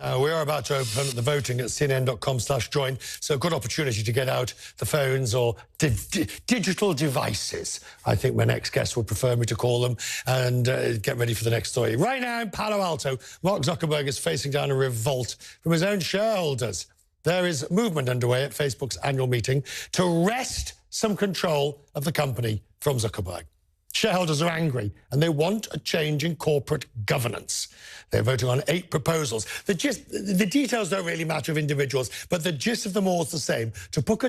We are about to open the voting at cnn.com/join, so a good opportunity to get out the phones or digital devices, I think my next guest would prefer me to call them, and get ready for the next story. Right now in Palo Alto, Mark Zuckerberg is facing down a revolt from his own shareholders. There is movement underway at Facebook's annual meeting to wrest some control of the company from Zuckerberg. Shareholders are angry and they want a change in corporate governance. They're voting on 8 proposals. The details don't really matter of individuals, but the gist of them all is the same: to put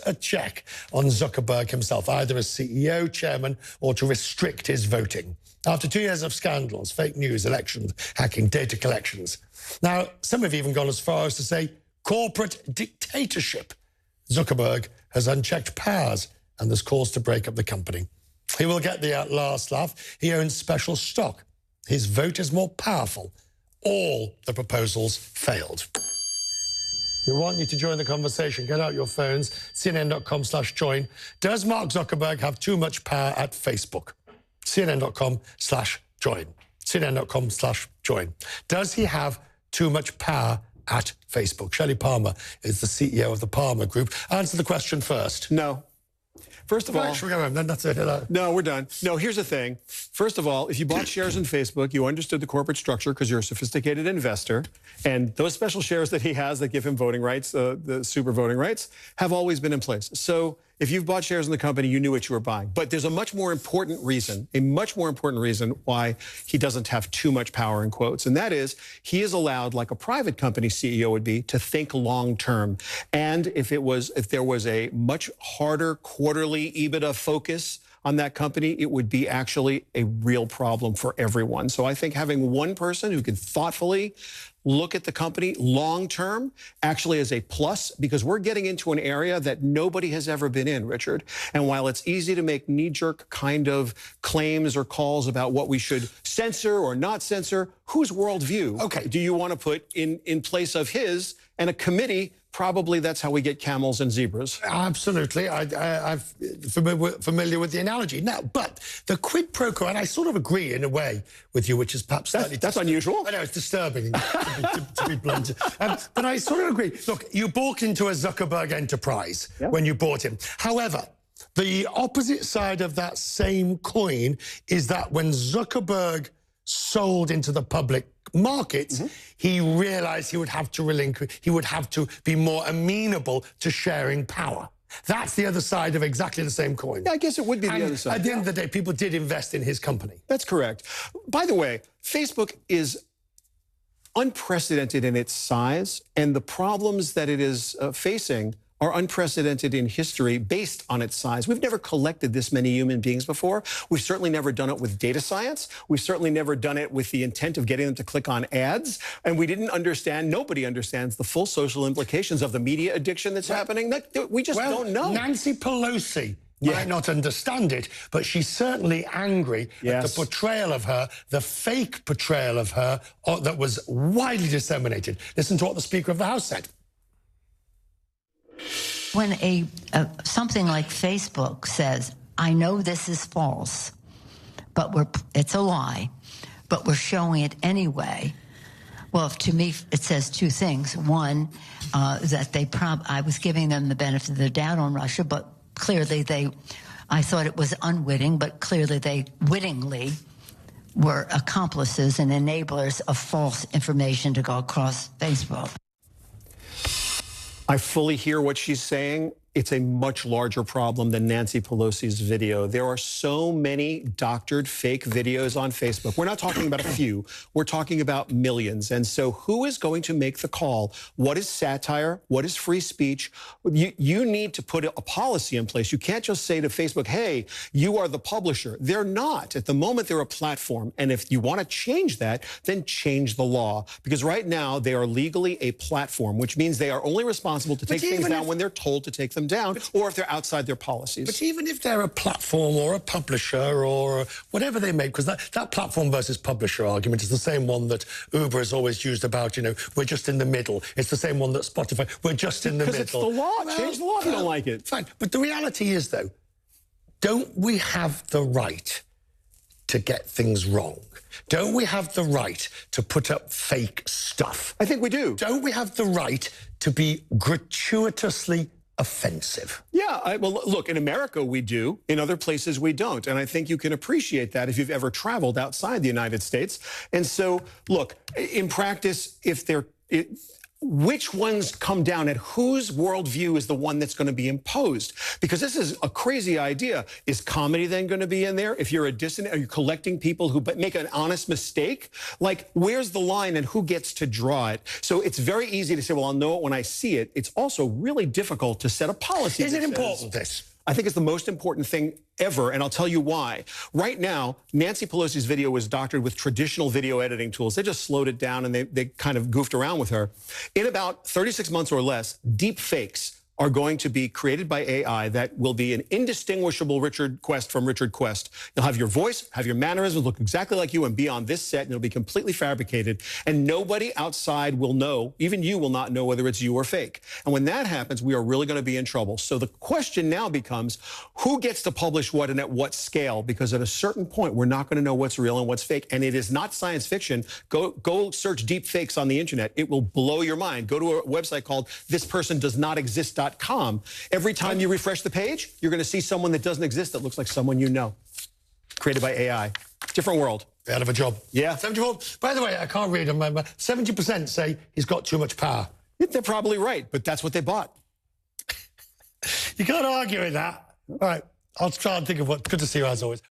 a check on Zuckerberg himself, either as CEO, chairman, or to restrict his voting. After 2 years of scandals, fake news, elections, hacking, data collections. Now, some have even gone as far as to say corporate dictatorship. Zuckerberg has unchecked powers and there's cause to break up the company. He will get the last laugh. He owns special stock. His vote is more powerful. All the proposals failed. We want you to join the conversation. Get out your phones, cnn.com/join. Does Mark Zuckerberg have too much power at Facebook? cnn.com/join. cnn.com/join. Does he have too much power at Facebook? Shelly Palmer is the CEO of the Palmer Group. Answer the question first. No. First of all, then that's it. No, we're done. No, here's the thing. First of all, if you bought shares in Facebook, you understood the corporate structure because you're a sophisticated investor. And those special shares that he has that give him voting rights, the super voting rights, have always been in place. So if you've bought shares in the company, you knew what you were buying. But there's a much more important reason why he doesn't have too much power, in quotes. And that is, he is allowed, like a private company CEO would be, to think long term. And if there was a much harder quarterly EBITDA focus on that company, it would be actually a real problem for everyone. So I think having one person who can thoughtfully look at the company long term actually is a plus, because we're getting into an area that nobody has ever been in, Richard. And while it's easy to make knee-jerk kind of claims or calls about what we should censor or not censor, whose worldview do you want to put in place of his? And a committee, probably that's how we get camels and zebras. Absolutely. I'm familiar with the analogy. Now, but the quid pro quo, and I sort of agree in a way with you, which is perhaps slightly... That's unusual. I know, it's disturbing, to be blunt. But I sort of agree. Look, you bought into a Zuckerberg enterprise when you bought him. However, the opposite side of that same coin is that when Zuckerberg sold into the public markets, he realized he would have to relinquish, he would have to be more amenable to sharing power. That's the other side of exactly the same coin. Yeah, I guess it would be the other side. At the end of the day, people did invest in his company. That's correct. By the way, Facebook is unprecedented in its size, and the problems that it is facing are unprecedented in history based on its size. We've never collected this many human beings before. We've certainly never done it with data science. We've certainly never done it with the intent of getting them to click on ads. And we didn't understand, nobody understands the full social implications of the media addiction that's happening. We just don't know. Nancy Pelosi might not understand it, but she's certainly angry at the portrayal of her, the fake portrayal of her that was widely disseminated. Listen to what the Speaker of the House said. When something like Facebook says, I know this is false, but it's a lie, but we're showing it anyway. Well, to me, it says 2 things. One, that I was giving them the benefit of the doubt on Russia, but clearly I thought it was unwitting, but clearly they wittingly were accomplices and enablers of false information to go across Facebook. I fully hear what she's saying. It's a much larger problem than Nancy Pelosi's video. There are so many doctored fake videos on Facebook. We're not talking about a few. We're talking about millions. And so who is going to make the call? What is satire? What is free speech? You need to put a policy in place. You can't just say to Facebook, hey, you are the publisher. They're not. At the moment, they're a platform. And if you want to change that, then change the law. Because right now, they are legally a platform, which means they are only responsible to take things down when they're told to take them down, or if they're outside their policies. But even if they're a platform or a publisher or whatever they make, because that platform versus publisher argument is the same one that Uber has always used about, we're just in the middle. It's the same one that Spotify, we're just in the middle. Because it's the law. Change the law if you don't like it. Fine. But the reality is, though, don't we have the right to get things wrong? Don't we have the right to put up fake stuff? I think we do. Don't we have the right to be gratuitously offensive? Yeah, well, look, in America we do. In other places we don't. And I think you can appreciate that if you've ever traveled outside the United States. And so, look, in practice, which ones come down at whose worldview is the one that's going to be imposed? Because this is a crazy idea. Is comedy then going to be in there? If you're a dissident, are you collecting people who make an honest mistake? Like, where's the line and who gets to draw it? So it's very easy to say, well, I'll know it when I see it. It's also really difficult to set a policy. Is it important, this? I think it's the most important thing ever, and I'll tell you why. Right now, Nancy Pelosi's video was doctored with traditional video editing tools. They just slowed it down, and they kind of goofed around with her. In about 36 months or less, deep fakes are going to be created by AI that will be an indistinguishable Richard Quest from Richard Quest. You'll have your voice, have your mannerisms, look exactly like you, and be on this set, and it'll be completely fabricated. And nobody outside will know, even you will not know whether it's you or fake. And when that happens, we are really going to be in trouble. So the question now becomes, who gets to publish what and at what scale? Because at a certain point, we're not going to know what's real and what's fake. And it is not science fiction. Go search deep fakes on the internet. It will blow your mind. Go to a website called thispersondoesnotexist.com. Every time you refresh the page, you're going to see someone that doesn't exist that looks like someone you know, created by AI. Different world. Out of a job. Yeah. 74. By the way, I can't read them. 70% say he's got too much power. They're probably right, but that's what they bought. You can't argue with that. All right, I'll try and think of what. Good to see you as always.